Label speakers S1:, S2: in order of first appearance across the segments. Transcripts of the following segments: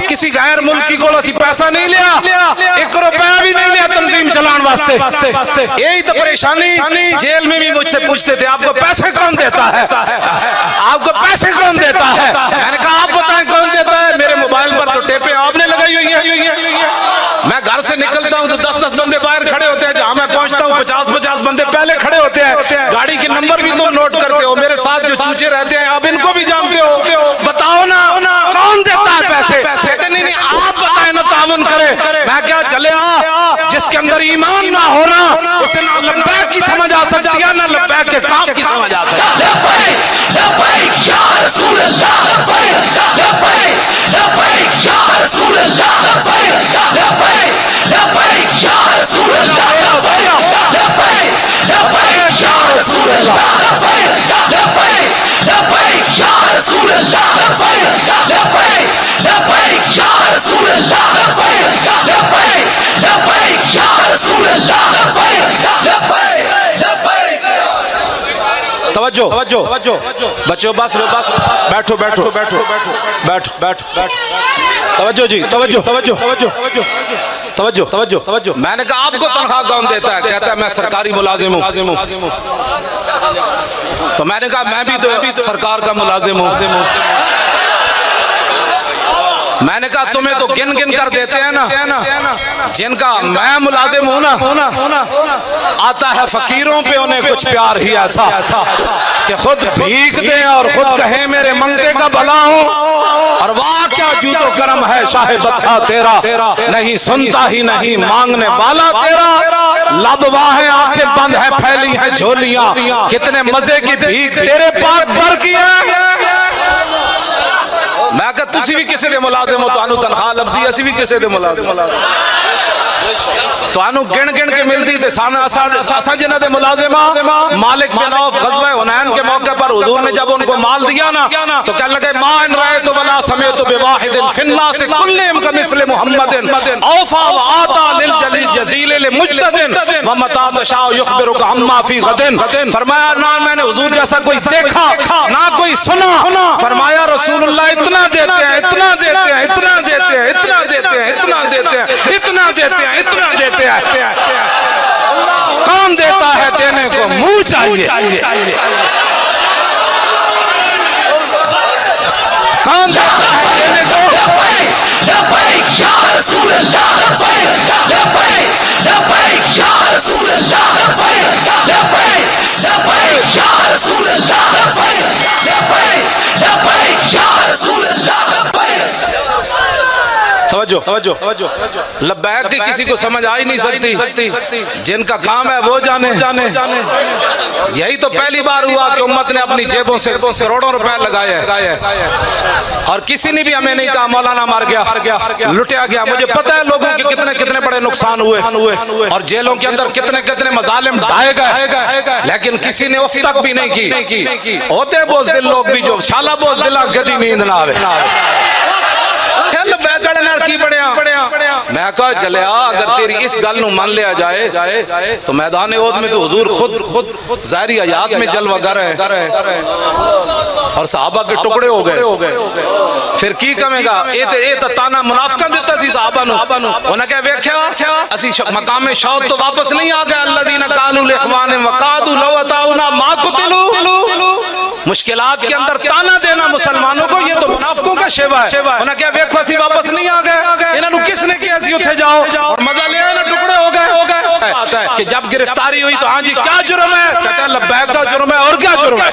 S1: کسی غیر ملکی کو اسی پیسہ نہیں لیا، 1 روپیہ بھی نہیں لیا تنظیم چلان واسطے. یہی تو پریشانی، جیل میں بھی مجھ سے پوچھتے تھے آپ کو پیسے کون دیتا ہے، آپ کو پیسے کون دیتا ہے. میں نے کہا آپ بتائیں کون دیتا ہے. میرے موبائل پر تو ٹیپیں آپ نے لگائی ہوئی ہیں. میں گھر سے نکلتا ہوں تو 10 بندے باہر کھڑے ہوتے ہیں، جہاں میں پہنچتا ہوں 50 بندے پہلے کھڑے ہوتے ہیں. گاڑی کے نمبر بھی تم نوٹ کرتے ہو. میرے ساتھ جو چوچے رہتے ہیں آپ ان کو بھی جانتے ہو. بتاؤ نا کون دیتا ہے پیسے. کہتے نہیں آپ بتائیں نا، تعاون کرے. میں کیا چلے جس کے اندر ایمان نہ ہونا اسے نہ لبیک کی سمجھ آ سکتی ہے نہ لبیک کے کام کی سمجھ آ سکتی ہے.
S2: لبیک لبیک یا رسول اللہ، لبیک لبیک یا رسول اللہ، لبیک لبیک یا رسول اللہ، لبیک لبیک یا رسول اللہ، لبیک لبیک یا رسول اللہ، لبیک لبیک یا رسول اللہ، لبیک لبیک یا رسول اللہ، لبیک لبیک.
S1: توجہ بچوں، بس بیٹھو بیٹھو بیٹھو بیٹھو بیٹھو. توجہ جی، توجہ. میں نے کہا آپ کو تنخواہ کون دیتا ہے؟ کہتا ہے میں سرکاری ملازم ہوں. تو میں نے کہا میں بھی تو سرکار کا ملازم ہوں. میں نے کہا تمہیں تو گن گن کر دیتے ہیں نا، جن کا میں ملازم ہوں نا، آتا ہے فقیروں پہ انہیں کچھ پیار ہی ایسا کہ خود بھیک دیں اور خود کہیں میرے منگتے کا بھلا ہو. اور واہ کیا جود و کرم ہے شاہ بطحہ تیرا، نہیں سنتا ہی نہیں مانگنے والا تیرا. لب واہ آنکھیں بند ہے پھیلی ہیں جھولیاں، کتنے مزے کی بھیک تیرے پاک بھر کی ہے. میں کہا تسی بھی کسی دے ملازم ہو، تو انو تنخواہ لب دی، اسی بھی کسی دے ملازم تو انو گن گن کے مل دی تے سانا جنہ دے ملازمہ. مالک بن عوف غزوہ حنین کے موقع پر حضور نے جب ان کو مال دیا نا تو کہنے لگے ما ان رأیت ولا سمیت بواحد فی الناس کلہم کمثل محمد اوفا وآتا للجلی جزیل لمجتد ومتا تشاء یخبرک عما فی غد. فرمایا نہ میں نے حضور جیسا کوئی دیکھا نہ کوئی سنا. فرمایا رسول اللہ اتنا دیتے ہیں، اتنا دیتے ہیں، اتنا دیتے ہیں، اتنا دیتے ہیں، اتنا دیتے ہیں، اتنا دیتے ہیں، اتنا دیتے ہیں. کون دیتا ہے؟ دینے کو منہ چاہیے. کون دیتا ہے دینے کو؟
S2: لبیک یا رسول اللہ، لبیک لبیک یا رسول اللہ، لبیک لبیک یا رسول اللہ، لبیک لبیک یا رسول اللہ.
S1: توجہ. لبیک کی کسی کو سمجھ آ ہی نہیں سکتی، جن کا کام ہے وہ جانے. یہی تو پہلی بار ہوا کہ امت نے اپنی جیبوں سے کروڑوں روپے لگائے اور کسی نے بھی ہمیں نہیں کہا مولانا مر گیا، لٹیا گیا. مجھے پتہ ہے لوگوں کے کتنے بڑے نقصان ہوئے اور جیلوں کے اندر کتنے مظالم ڈھائے گئے، لیکن کسی نے اف تک بھی نہیں کی. ہوتے بوزدل لوگ بھی جو شالا بوزدلہ کدی نیند نہ آوے. میں کہا چلیا اگر تیری اس گل نو مان لیا جائے تو میدان احد میں تو حضور خود ظاہری حیات میں جلوہ گر ہے اور صحابہ کے ٹکڑے ہو گئے. پھر کی کمے گا اے تانا منافقہ دیتا سی صحابہ نو. انہاں کہا ویکھیا اسی مقام شوق تو واپس نہیں آ گئے. الذین قالوا لاخوانہم وقعدوا لو اطاعونا ما قتلوا. مشکلات کے اندر تانا دینا مسلمانوں کو یہ تو منافقوں کا شیوا ہے. انہاں کہا ویکھو اسی واپس نہیں آ گئے. انہاں نو کس نے کیا اسی اتھے جاؤ اور مزہ لے آئے نا ٹکڑے ہو گئے. کہ جب گرفتاری ہوئی تو ہاں جی کیا جرم ہے؟ کہتا ہے لبیک کا جرم ہے. اور کیا جرم ہے؟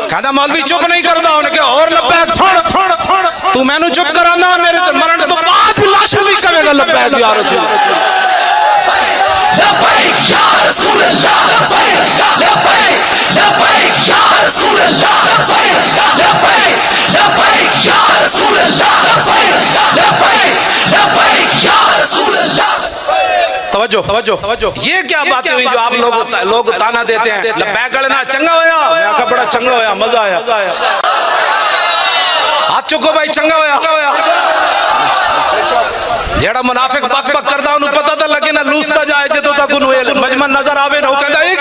S1: کہتا مولوی چپ نہیں کرتا. انہیں کہا اور لبیک چھوڑ تو میں نو چپ کرانا میرے مرن تو بعد لاش بھی کہے گا لبیک یا رسول اللہ.
S2: لبیک یا رسول اللہ، لبیک لبیک یا رسول اللہ، لبیک لبیک یا رسول اللہ، لبیک لبیک یا رسول اللہ.
S1: توجہ. یہ کیا باتیں ہوئی جو آپ لوگ تانا دیتے ہیں؟ لبیک گڑنا چنگا ہویا. میں کہا بڑا چنگا ہویا، مزہ آیا. ہاتھ چکو بھائی چنگا ہویا. جیڑا منافق بک بک کردا انہوں پتہ تھا لگے نہ لوستا جائے جدو تک انہوں مجمع نظر آوے نہ. وہ کہتا ہے